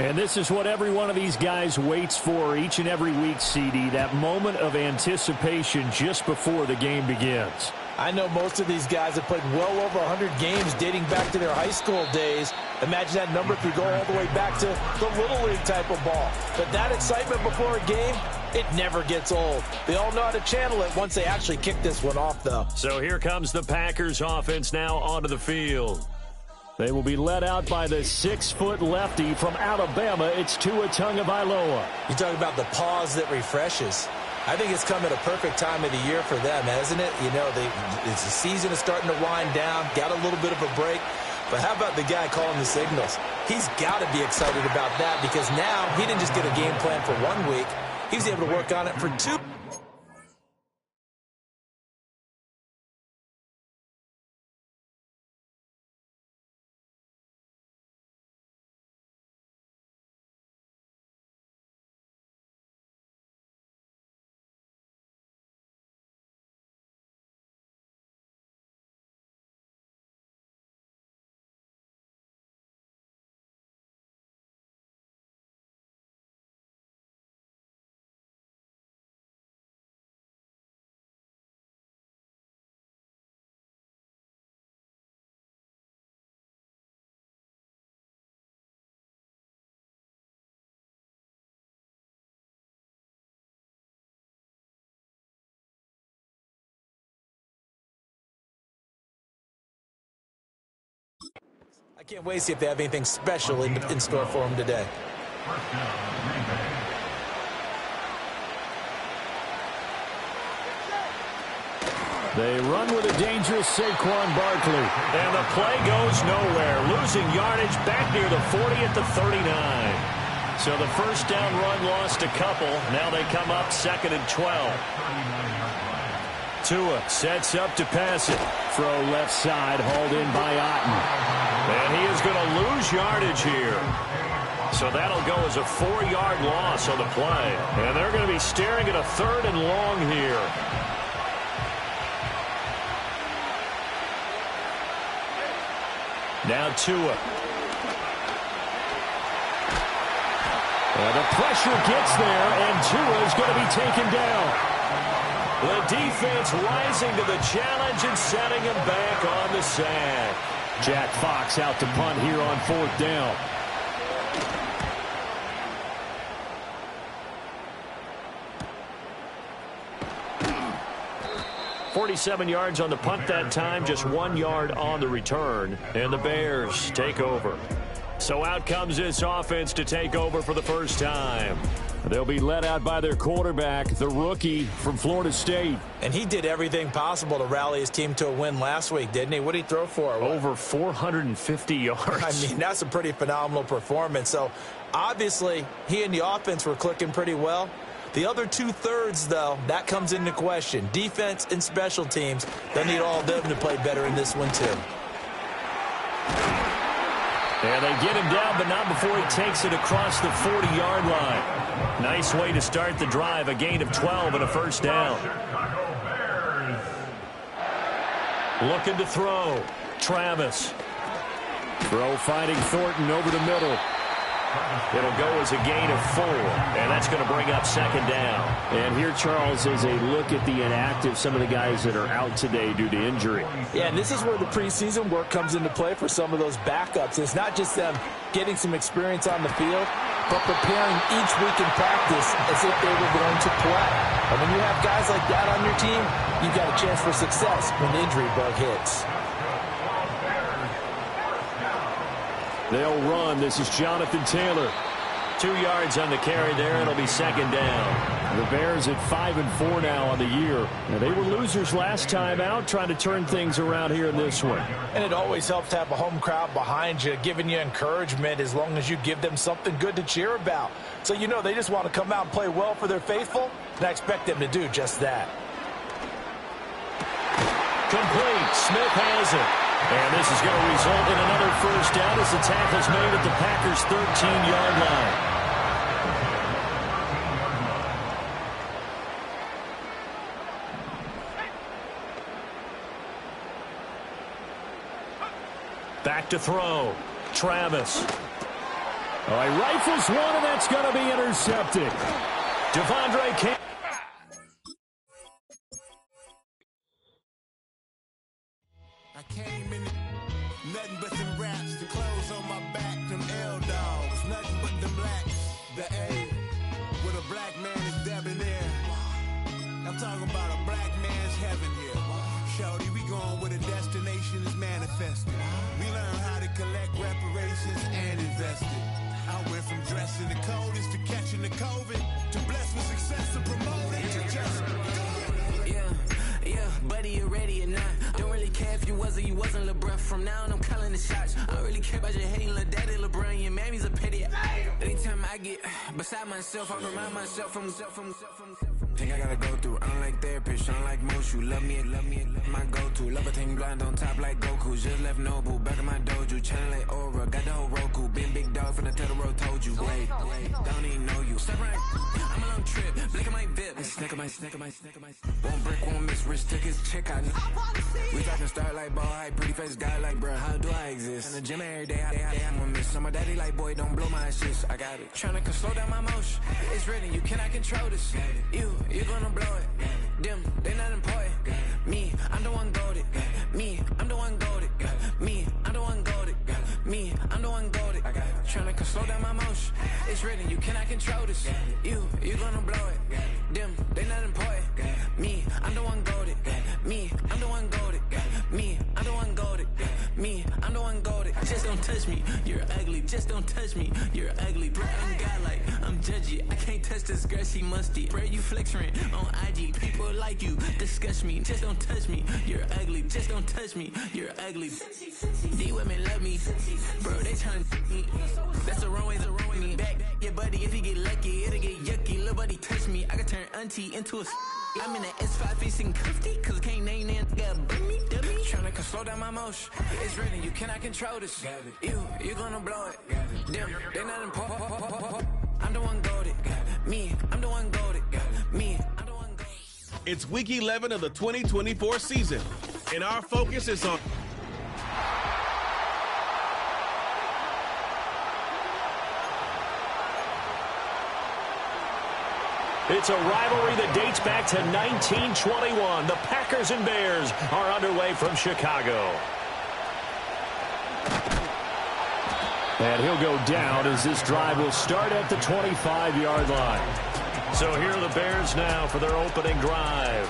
And this is what every one of these guys waits for each and every week, CD, that moment of anticipation just before the game begins. I know most of these guys have played well over 100 games dating back to their high school days. Imagine that number if you go all the way back to the Little League type of ball. But that excitement before a game, it never gets old. They all know how to channel it once they actually kick this one off, though. So here comes the Packers offense now onto the field. They will be led out by the 6-foot lefty from Alabama. It's Tua Tagovailoa. You talk about the pause that refreshes. I think it's come at a perfect time of the year for them, hasn't it? You know, the season is starting to wind down, got a little bit of a break. But how about the guy calling the signals? He's got to be excited about that because now he didn't just get a game plan for 1 week. He was able to work on it for 2. I can't wait to see if they have anything special in store for them today. They run with a dangerous Saquon Barkley. And the play goes nowhere. Losing yardage back near the 40 at the 39. So the first down run lost a couple. Now they come up 2nd and 12. Tua sets up to pass it. Throw left side, hauled in by Otten. And he is going to lose yardage here. So that'll go as a 4-yard loss on the play. And they're going to be staring at a 3rd and long here. Now Tua. And the pressure gets there, and Tua is going to be taken down. The defense rising to the challenge and setting him back on the sack. Jack Fox out to punt here on 4th down. "47 yards on the punt that time, just 1 yard on the return. And the Bears take over. So out comes this offense to take over for the first time. They'll be led out by their quarterback, the rookie from Florida State. And he did everything possible to rally his team to a win last week, didn't he? What did he throw for? Over 450 yards. I mean, that's a pretty phenomenal performance. So, obviously, he and the offense were clicking pretty well. The other 2/3, though, that comes into question. Defense and special teams, they'll need all of them to play better in this one, too. And they get him down, but not before he takes it across the 40-yard line. Nice way to start the drive, a gain of 12 and a first down. Looking to throw. Travis. Throw finding Thornton over the middle. It'll go as a gain of 4, and that's going to bring up 2nd down. And here, Charles, is a look at the inactive, some of the guys that are out today due to injury. Yeah, and this is where the preseason work comes into play for some of those backups. It's not just them getting some experience on the field, but preparing each week in practice as if they were going to play. And when you have guys like that on your team, you've got a chance for success when the injury bug hits. They'll run. This is Jonathan Taylor. 2 yards on the carry there. It'll be 2nd down. The Bears at 5-4 now on the year. Now, they were losers last time out, trying to turn things around here in this one. And it always helps to have a home crowd behind you, giving you encouragement as long as you give them something good to cheer about. So you know they just want to come out and play well for their faithful, and I expect them to do just that. Complete. Smith has it. And this is going to result in another first down as the tackle's made at the Packers' 13-yard line. Back to throw. Travis. Oh, he rifles one, and that's going to be intercepted. Devondre Campbell. I came in nothing but them raps, the clothes on my back, them L-dogs, nothing but them blacks. The A, with a black man is debonair. I'm talking about a black man's heaven here. Shorty, we going where the destination is manifested. We learn how to collect reparations and invest it. I went from dressing the coldest to catching the COVID, to blessed with success to promote it to just Yeah, buddy, you ready or not? Don't really care if you was or you wasn't LeBron. From now on, I'm calling the shots. I don't really care about your hating little daddy LeBron. Your mammy's a pity. Anytime I get beside myself, I remind myself from Think I gotta go through. I don't like therapists, I don't like most. You love me, my go-to. Love a thing blind on top like Goku. Just left Nobu, back in my dojo. Channel like Aura, got the whole Roku. Been big dog from the Tether Road, told you. Wait, don't even know you. Step right, I'm a long trip. Blink of my VIP. Snack of my. Won't break, won't miss. Rich took his check out. We talking start like ball hype. Pretty face guy like, bruh, how do I exist? In the gym every day, I'm gonna miss. My daddy like, boy, don't blow my assist. I got it. Tryna slow down my motion. It's written, you cannot control this. You gonna blow it. Them, they not important. Me, I'm the one goated. Me, I'm the one goated. Me, I'm the one goated. Me, I'm the one goated. I got it. Tryna slow down my motion. It's written, you cannot control this. You gonna blow it. Them, they not important. Me, I'm the one goated. Me, I'm the one goated. Me, I'm the one goated. Me, I'm the one goated. Just don't touch me, you're ugly. Just don't touch me, you're ugly. Bro, I'm godlike, I'm judgy. I can't touch this girl, she musty. Bro, you flexing on IG. People like you disgust me. Just don't touch me, you're ugly. Just don't touch me, you're ugly. These women love me, bro, they trying to me. That's the wrong way, back your buddy, if he get lucky, it'll get yucky. Little buddy touch me, I can turn auntie into a I'm in the S5 facing comfy, cause I can't name that gotta burn me, dummy. Tryna slow down my motion. It's written, you cannot control this. You gonna blow it. Them, they not important. I'm the one goated. Me, I'm the one goated. Me, I'm the one goated. It's week 11 of the 2024 season, and our focus is on It's a rivalry that dates back to 1921. The Packers and Bears are underway from Chicago. And he'll go down as this drive will start at the 25-yard line. So here are the Bears now for their opening drive.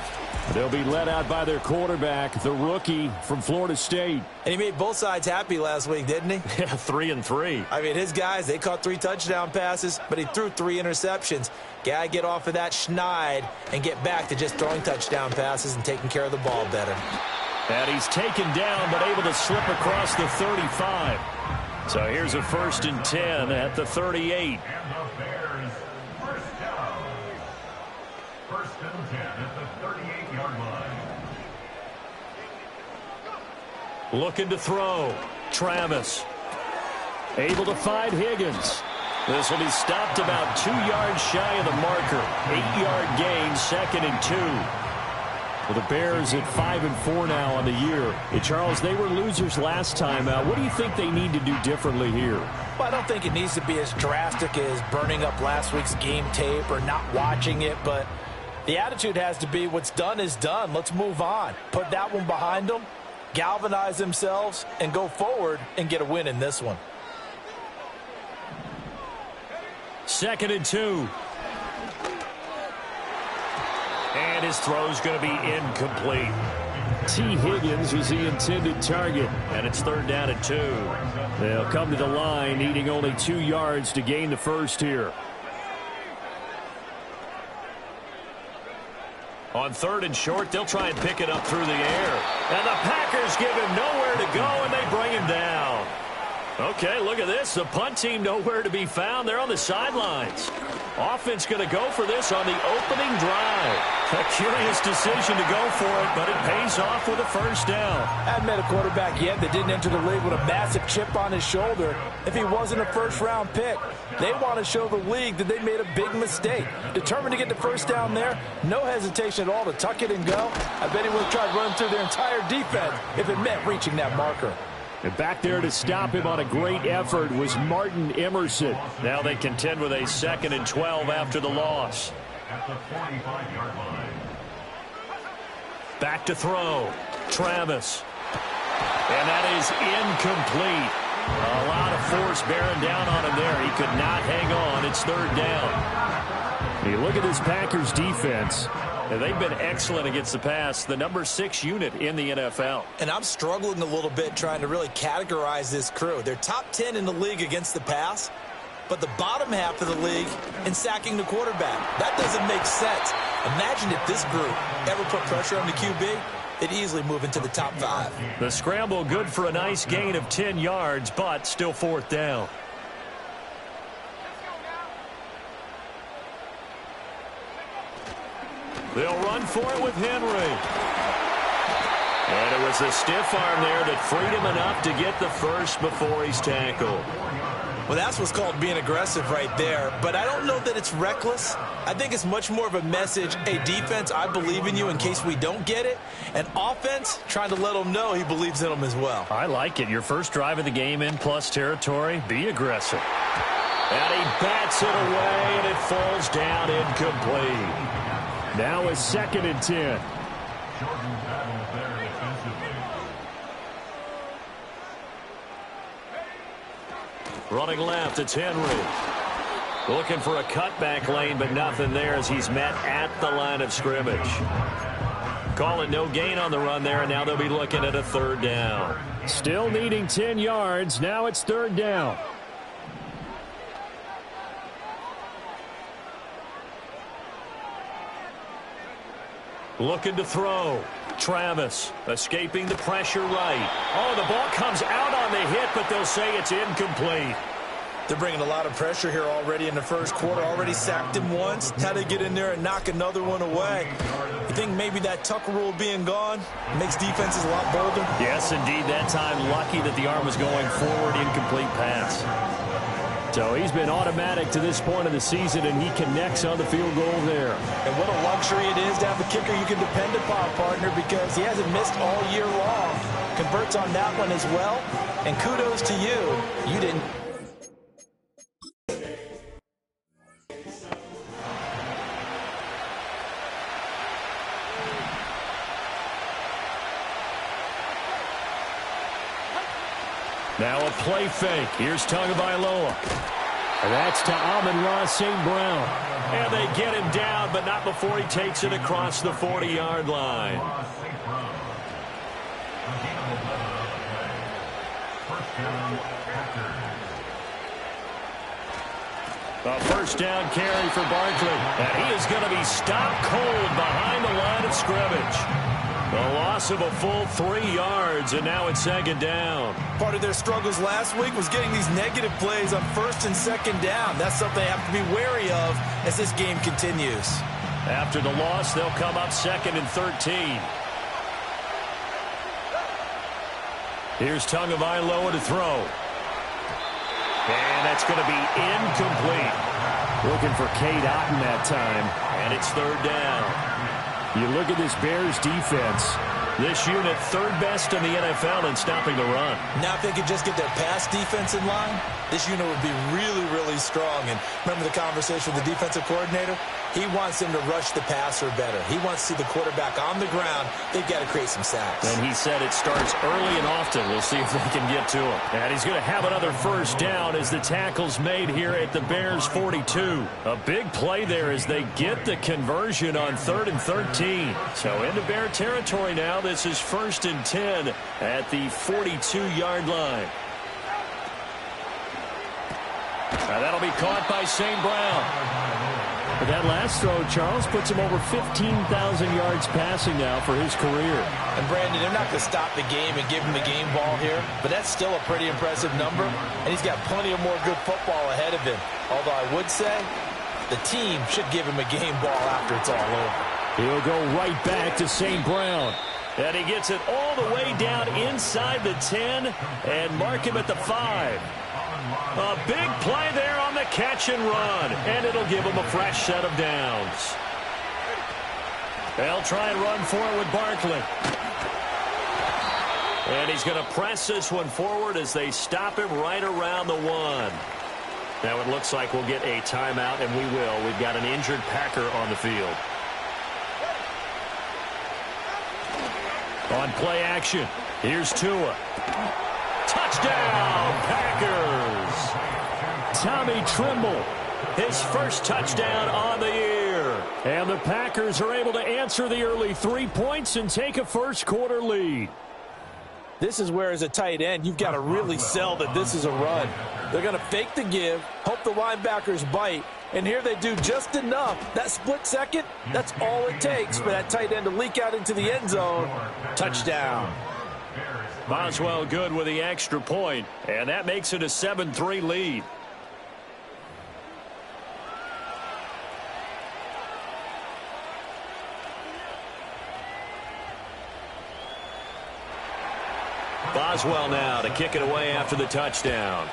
They'll be led out by their quarterback, the rookie from Florida State. And he made both sides happy last week, didn't he? Yeah, 3-3. I mean, his guys, they caught 3 touchdown passes, but he threw 3 interceptions. Gotta get off of that schneid and get back to just throwing touchdown passes and taking care of the ball better. And he's taken down, but able to slip across the 35. So here's a 1st and 10 at the 38. Looking to throw. Travis. Able to find Higgins. This will be stopped about 2 yards shy of the marker. 8-yard gain, 2nd and 2. Well, the Bears at 5-4 now on the year. Hey, Charles, they were losers last time out. What do you think they need to do differently here? Well, I don't think it needs to be as drastic as burning up last week's game tape or not watching it, but the attitude has to be what's done is done. Let's move on. Put that one behind them, galvanize themselves, and go forward and get a win in this one. 2nd and 2. And his throw's going to be incomplete. T. Higgins was the intended target. And it's 3rd down and 2. They'll come to the line, needing only 2 yards to gain the first here. On 3rd and short, they'll try and pick it up through the air. And the Packers give him nowhere to go, and they bring him down. Okay, look at this. The punt team nowhere to be found. They're on the sidelines. Offense going to go for this on the opening drive. A curious decision to go for it, but it pays off with a 1st down. I hadn't met a quarterback yet that didn't enter the league with a massive chip on his shoulder if he wasn't a first-round pick. They want to show the league that they made a big mistake. Determined to get the 1st down there, no hesitation at all to tuck it and go. I bet he would have tried running through their entire defense if it meant reaching that marker. And back there to stop him on a great effort was Martin Emerson. Now they contend with a 2nd and 12 after the loss. At the 45-yard line. Back to throw. Travis. And that is incomplete. A lot of force bearing down on him there. He could not hang on. It's 3rd down. You look at this Packers defense. And they've been excellent against the pass, the number 6 unit in the NFL. And I'm struggling a little bit trying to really categorize this crew. They're top 10 in the league against the pass, but the bottom half of the league in sacking the quarterback. That doesn't make sense. Imagine if this group ever put pressure on the QB, they'd easily move into the top 5. The scramble good for a nice gain of 10 yards, but still 4th down. They'll run for it with Henry. And it was the stiff arm there that freed him enough to get the first before he's tackled. Well, that's what's called being aggressive right there. But I don't know that it's reckless. I think it's much more of a message, hey, defense, I believe in you in case we don't get it. And offense, trying to let him know he believes in them as well. I like it. Your first drive of the game in plus territory, be aggressive. And he bats it away, and it falls down incomplete. Now a 2nd and 10. Running left, it's Henry. Looking for a cutback lane, but nothing there as he's met at the line of scrimmage. Calling no gain on the run there, and now they'll be looking at a 3rd down. Still needing 10 yards. Now it's 3rd down. Looking to throw. Travis escaping the pressure right. Oh, the ball comes out on the hit, but they'll say it's incomplete. They're bringing a lot of pressure here already in the first quarter. Already sacked him once. How to get in there and knock another one away. You think maybe that Tucker rule being gone makes defenses a lot bolder? Yes, indeed. That time lucky that the arm was going forward. Incomplete pass. So he's been automatic to this point of the season, and he connects on the field goal there. And what a luxury it is to have a kicker you can depend upon, partner, because he hasn't missed all year long. Converts on that one as well. And kudos to you. You didn't. Now a play fake. Here's Tagovailoa. And that's to Amon-Ra St. Brown. And they get him down, but not before he takes it across the 40-yard line. A 1st down carry for Barkley. And he is going to be stopped cold behind the line of scrimmage. A loss of a full 3 yards, and now it's 2nd down. Part of their struggles last week was getting these negative plays on 1st and 2nd down. That's something they have to be wary of as this game continues. After the loss, they'll come up 2nd and 13. Here's Tagovailoa to throw. And that's going to be incomplete. Looking for Cade Otton that time. And it's 3rd down. You look at this Bears defense. This unit 3rd best in the NFL in stopping the run. Now if they could just get their pass defense in line, this unit would be really, really strong. And remember the conversation with the defensive coordinator? He wants them to rush the passer better. He wants to see the quarterback on the ground. They've got to create some sacks. And he said it starts early and often. We'll see if they can get to him. And he's going to have another 1st down as the tackle's made here at the Bears 42. A big play there as they get the conversion on 3rd and 13. So into Bear territory now. This is 1st and 10 at the 42-yard line. Now that'll be caught by St. Brown. But that last throw, Charles, puts him over 15,000 yards passing now for his career. And, Brandon, they're not going to stop the game and give him the game ball here, but that's still a pretty impressive number, and he's got plenty of more good football ahead of him. Although I would say the team should give him a game ball after it's all over. He'll go right back to St. Brown. And he gets it all the way down inside the 10 and mark him at the 5. A big play there on the catch and run, and it'll give him a fresh set of downs. They'll try and run for it with Barkley. And he's going to press this one forward as they stop him right around the 1. Now it looks like we'll get a timeout, and we will. We've got an injured Packer on the field. On play action, here's Tua. Touchdown, Packers! Tommy Tremble, his first touchdown on the year. And the Packers are able to answer the early 3 points and take a first-quarter lead. This is where, as a tight end, you've got to really sell that this is a run. They're going to fake the give, hope the linebackers bite, and here they do just enough. That split second, that's all it takes for that tight end to leak out into the end zone. Touchdown. Boswell good with the extra point, and that makes it a 7-3 lead. Boswell now to kick it away after the touchdown.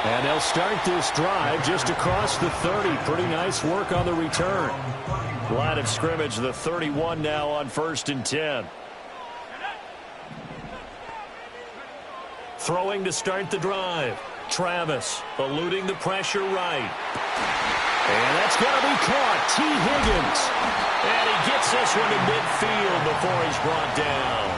And they'll start this drive just across the 30. Pretty nice work on the return. Line of scrimmage, the 31 now on 1st and 10. Throwing to start the drive. Travis eluding the pressure right. And that's going to be caught. T. Higgins. And he gets this one to midfield before he's brought down.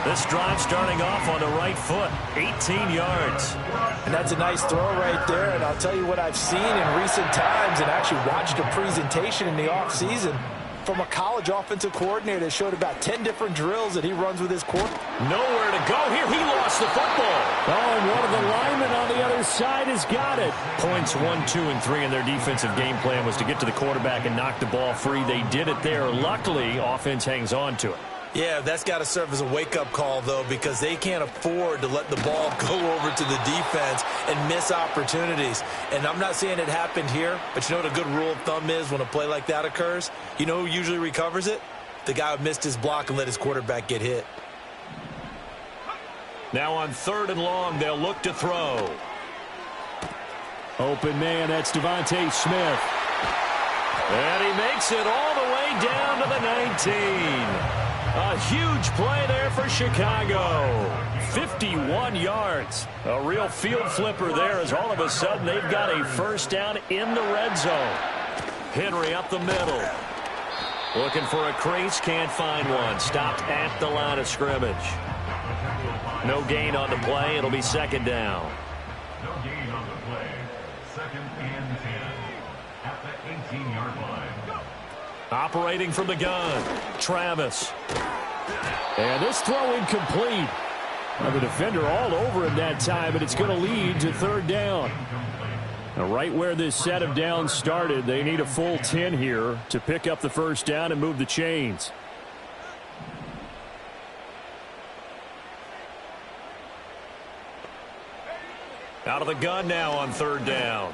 This drive starting off on the right foot. 18 yards. And that's a nice throw right there. And I'll tell you what I've seen in recent times and actually watched a presentation in the offseason from a college offensive coordinator that showed about 10 different drills that he runs with his quarterback. Nowhere to go here. He lost the football. Oh, and one of the linemen on the other side has got it. Points 1, 2, and 3 in their defensive game plan was to get to the quarterback and knock the ball free. They did it there. Luckily, offense hangs on to it. Yeah, that's got to serve as a wake-up call, though, because they can't afford to let the ball go over to the defense and miss opportunities. And I'm not saying it happened here, but you know what a good rule of thumb is when a play like that occurs? You know who usually recovers it? The guy who missed his block and let his quarterback get hit. Now on 3rd and long, they'll look to throw. Open man, that's Devontae Smith. And he makes it all the way down to the 19. A huge play there for Chicago. 51 yards. A real field flipper there as all of a sudden they've got a first down in the red zone. Henry up the middle. Looking for a crease, can't find one. Stopped at the line of scrimmage. No gain on the play. It'll be 2nd down. No gain on the play. 2nd and 10 at the 18-yard line. Operating from the gun, Travis. And this throw incomplete. The defender all over him that time, and it's going to lead to 3rd down. Now, right where this set of downs started, they need a full 10 here to pick up the first down and move the chains. Out of the gun now on 3rd down.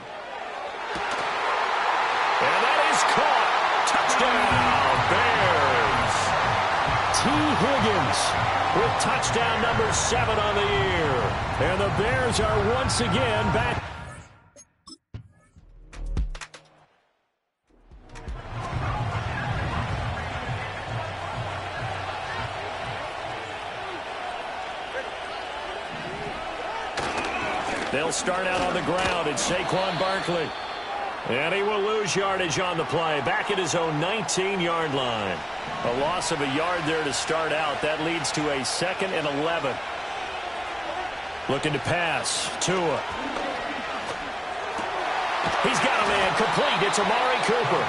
And that is caught. Touchdown, Bears. T. Higgins with touchdown number 7 on the year. And the Bears are once again back. They'll start out on the ground. It's Saquon Barkley. And he will lose yardage on the play. Back at his own 19-yard line. A loss of a yard there to start out. That leads to a 2nd and 11. Looking to pass. Tua. He's got a man complete. It's Amari Cooper.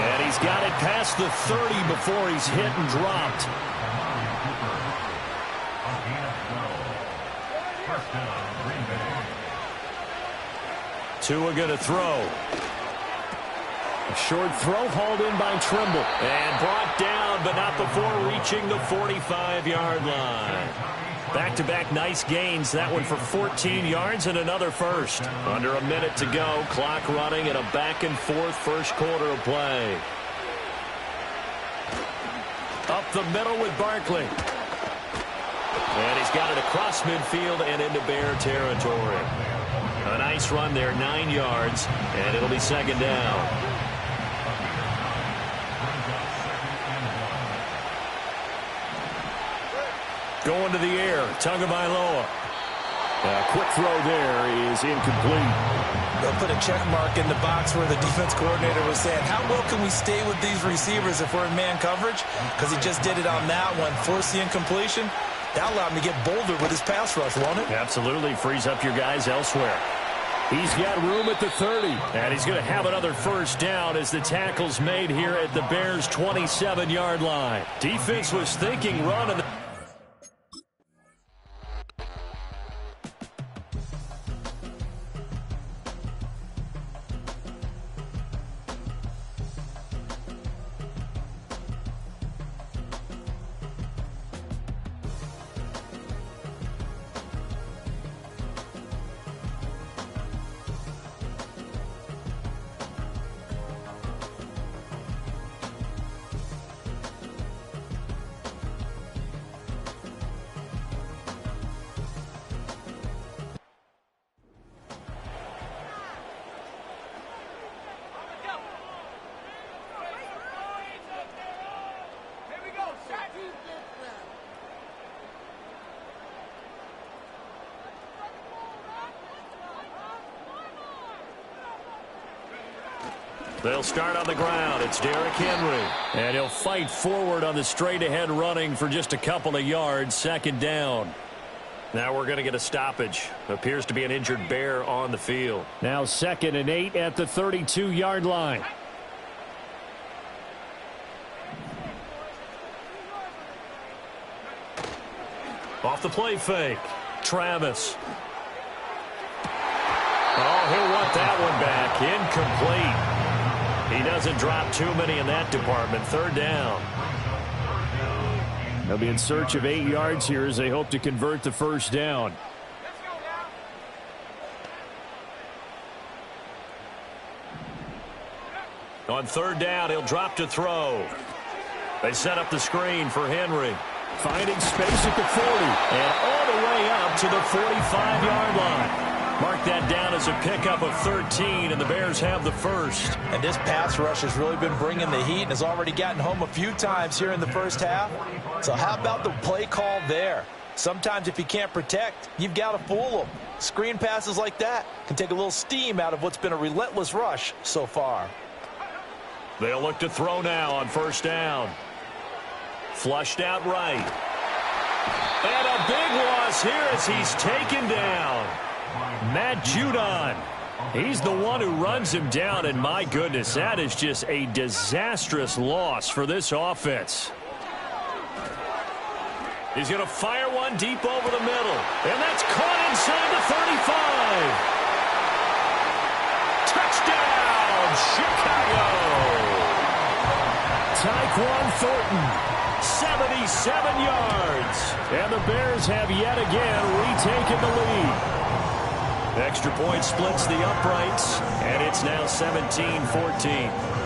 And he's got it past the 30 before he's hit and dropped. Tua going to throw. A short throw hauled in by Tremble. And brought down, but not before reaching the 45-yard line. Back-to-back nice gains. That one for 14 yards and another first. Under a minute to go. Clock running and a back-and-forth first quarter of play. Up the middle with Barkley. And he's got it across midfield and into Bear territory. A nice run there, 9 yards, and it'll be 2nd down. going to the air. Tagovailoa. Quick throw there is incomplete. They'll put a check mark in the box where the defense coordinator was saying, how well can we stay with these receivers if we're in man coverage? Because he just did it on that one. Force the incompletion. That allowed him to get bolder with his pass rush, won't it? Absolutely. Frees up your guys elsewhere. He's got room at the 30. And he's going to have another first down as the tackle's made here at the Bears' 27-yard line. Defense was thinking run. And they'll start on the ground. It's Derrick Henry. And he'll fight forward on the straight-ahead running for just a couple of yards. Second down. Now we're going to get a stoppage. Appears to be an injured Bear on the field. Now 2nd and 8 at the 32-yard line. Off the play fake. Travis. Oh, he'll want that one back. Incomplete. He doesn't drop too many in that department. Third down. They'll be in search of 8 yards here as they hope to convert the first down. On third down, he'll drop to throw. They set up the screen for Henry. Finding space at the 40. And all the way up to the 45-yard line. Mark that down as a pickup of 13, and the Bears have the first. And this pass rush has really been bringing the heat and has already gotten home a few times here in the first half. So how about the play call there? Sometimes if you can't protect, you've got to fool them. Screen passes like that can take a little steam out of what's been a relentless rush so far. They'll look to throw now on first down. Flushed out right. And a big loss here as he's taken down. Matt Judon. He's the one who runs him down, and my goodness, that is just a disastrous loss for this offense. He's going to fire one deep over the middle, and that's caught inside the 35. Touchdown, Chicago! Tyquan Thornton, 77 yards, and the Bears have yet again retaken the lead. Extra point splits the uprights, and it's now 17-14.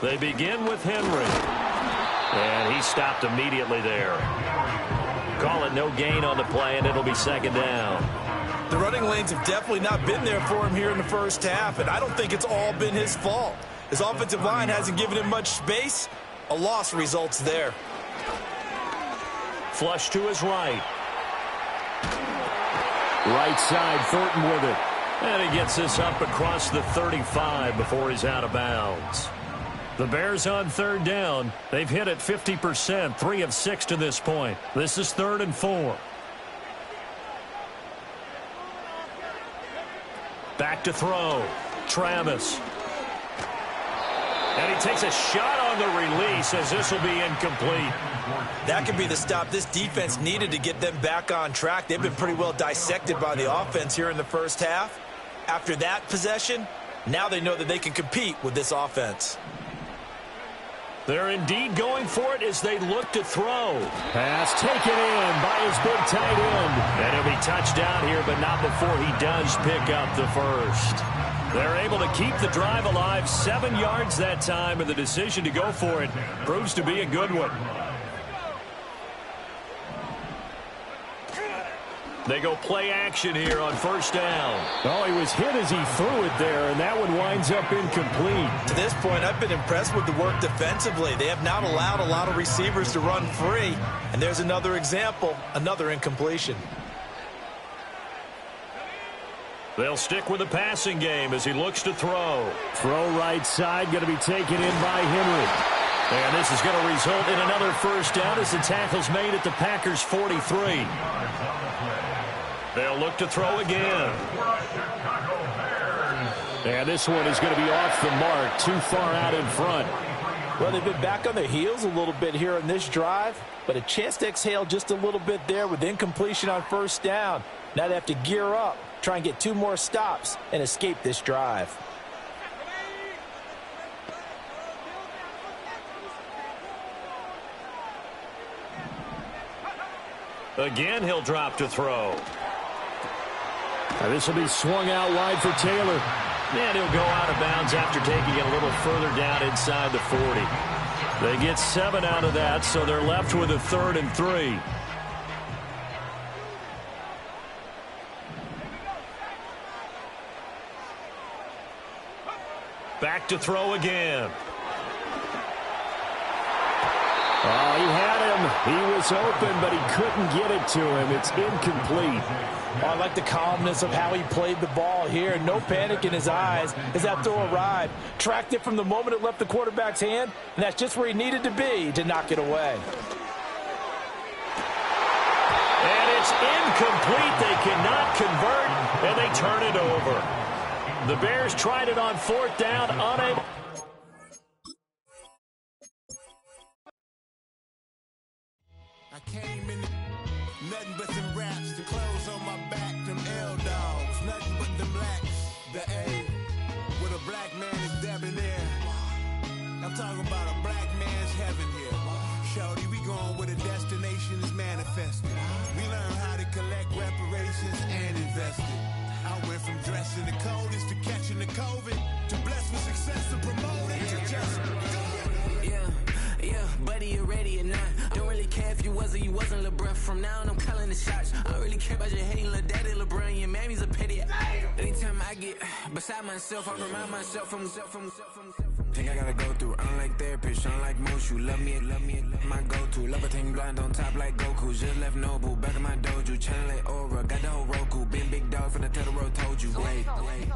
They begin with Henry. And he stopped immediately there. Call it no gain on the play, and it'll be second down. The running lanes have definitely not been there for him here in the first half, and I don't think it's all been his fault. His offensive line hasn't given him much space. A loss results there. Flush to his right. Right side, Thornton with it. And he gets this up across the 35 before he's out of bounds. The Bears on third down. They've hit it 50%, 3 of 6 to this point. This is 3rd and 4. Back to throw. Travis. And he takes a shot on the release as this will be incomplete. That could be the stop this defense needed to get them back on track. They've been pretty well dissected by the offense here in the first half. After that possession, now they know that they can compete with this offense. They're indeed going for it as they look to throw. Pass taken in by his big tight end. And he'll be touched down here, but not before he does pick up the first. They're able to keep the drive alive, 7 yards that time, and the decision to go for it proves to be a good one. They go play action here on first down. Oh, he was hit as he threw it there, and that one winds up incomplete. To this point, I've been impressed with the work defensively. They have not allowed a lot of receivers to run free. And there's another example, another incompletion. They'll stick with the passing game as he looks to throw. Throw right side, going to be taken in by Henry. And this is going to result in another first down as the tackle's made at the Packers' 43. They'll look to throw again. And this one is going to be off the mark, too far out in front. Well, they've been back on their heels a little bit here in this drive, but a chance to exhale just a little bit there with incompletion on first down. Now they have to gear up, try and get 2 more stops, and escape this drive. Again, he'll drop to throw. This will be swung out wide for Taylor. And he'll go out of bounds after taking it a little further down inside the 40. They get 7 out of that, so they're left with a 3rd and 3. Back to throw again. Oh, he had him. He was open, but he couldn't get it to him. It's incomplete. Oh, I like the calmness of how he played the ball here. No panic in his eyes as that throw arrived. Tracked it from the moment it left the quarterback's hand, and that's just where he needed to be to knock it away. And it's incomplete. They cannot convert, and they turn it over. The Bears tried it on 4th down, unable. I came in nothing but them raps, the clothes on my back, them L-dogs, nothing but them blacks, the A, with a black man is debonair. I'm talking about a black man's heaven here. Shorty, we going where the destination is manifested. We learn how to collect reparations and invest it. I went from dressing the coldest to catching the COVID, to blessed with success to promote it, to just do it. Yeah, buddy, you ready or not? Don't really care if you was or you wasn't LeBron. From now on, I'm calling the shots. I don't really care about your hating little daddy, LeBron. Your mammy's a pity. Anytime I get beside myself, I remind myself from. Think I gotta go through. I don't like therapist, I don't like most. You love me, my go-to. Love a thing blind on top like Goku. Just left Noble, back in my dojo. Channel like Aura, got the whole Roku. Been big dog from the Tether Road, told you. Wait,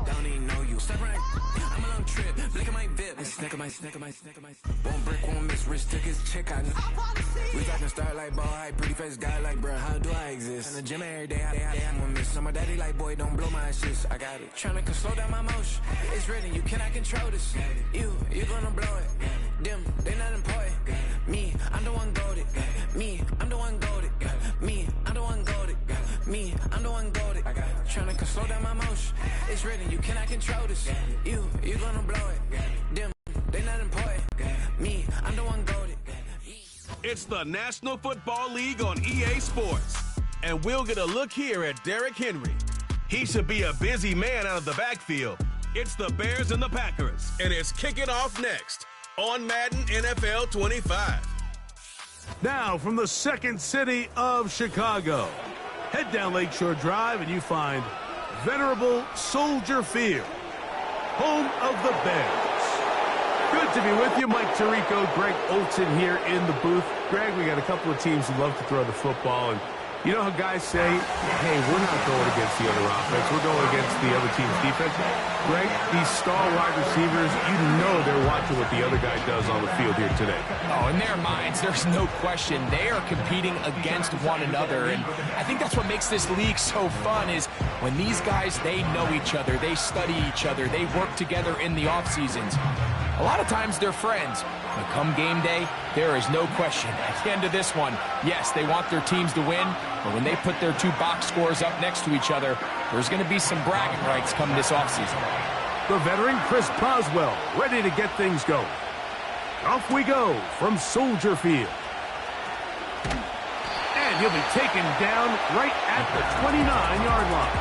don't even know you. Step right, I'm a long trip. Look at my VIP. Snack of my. Won't break, won't miss. Rich took his check, I know. We talking start like ball hype, pretty face guy like, bruh, how do I exist? In the gym every day, I'm gonna miss. So my daddy like, boy, don't blow my shit. I got it. Tryna slow down my motion. It's written, you cannot control this. You gonna blow it. Them, they not important. Me, I'm the one goated. Me, I'm the one goated. Me, I'm the one goated. Me, I'm the one goated. Tryna slow down my motion. It's written, you cannot control this. You gonna blow it. Them, they not important. Me, I'm the one goated. It's the National Football League on EA Sports. And we'll get a look here at Derrick Henry. He should be a busy man out of the backfield. It's the Bears and the Packers, and it's kicking off next on Madden NFL 25. Now from the second city of Chicago, head down Lakeshore Drive and you find venerable Soldier Field, home of the Bears. Good to be with you. Mike Tirico, Greg Olson here in the booth. Greg, we got a couple of teams who love to throw the football, and You know how guys say, hey, we're not going against the other offense. We're going against the other team's defense. Greg, these star wide receivers, you know they're watching what the other guy does on the field here today. Oh, in their minds, there's no question. They are competing against one another. And I think that's what makes this league so fun is when these guys, they know each other. They study each other. They work together in the off seasons. A lot of times they're friends. But come game day, there is no question. At the end of this one, yes, they want their teams to win, but when they put their two box scores up next to each other, there's going to be some bragging rights coming this offseason. The veteran Chris Boswell ready to get things going. Off we go from Soldier Field. And he'll be taken down right at the 29-yard line.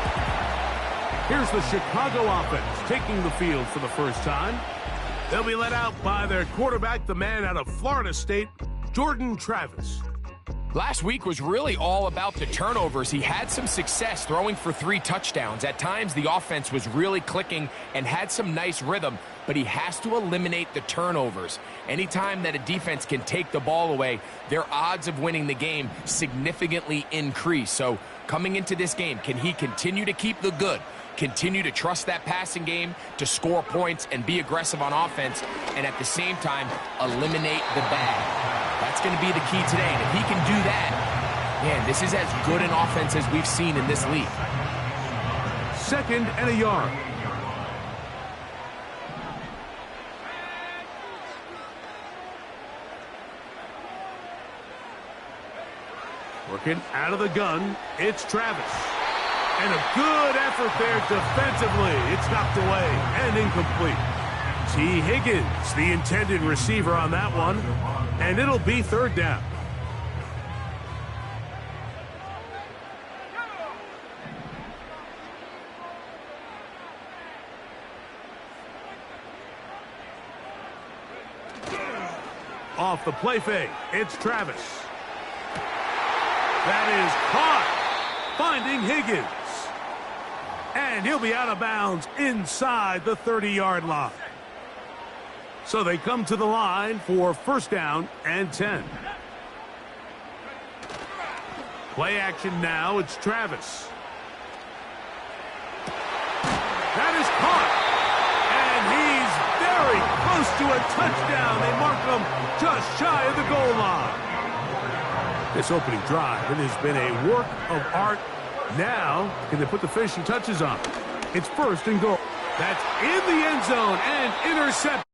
Here's the Chicago offense taking the field for the first time. They'll be led out by their quarterback, the man out of Florida State, Jordan Travis. Last week was really all about the turnovers. He had some success throwing for 3 touchdowns. At times, the offense was really clicking and had some nice rhythm, but he has to eliminate the turnovers. Anytime that a defense can take the ball away, their odds of winning the game significantly increase. So coming into this game, can he continue to keep the good? Continue to trust that passing game to score points and be aggressive on offense, and at the same time, eliminate the bad. That's going to be the key today, and if he can do that, man, this is as good an offense as we've seen in this league. 2nd and a yard. Working out of the gun, it's Travis. And a good effort there defensively. It's knocked away and incomplete. T. Higgins, the intended receiver on that one. And it'll be 3rd down. Off the play fake, it's Travis. That is caught, finding Higgins. And he'll be out of bounds inside the 30-yard line. So they come to the line for 1st down and 10. Play action now, it's Travis. That is caught. And he's very close to a touchdown. They mark him just shy of the goal line. This opening drive, it has been a work of art. Now, can they put the finishing touches on? It's 1st and goal. That's in the end zone and intercepted.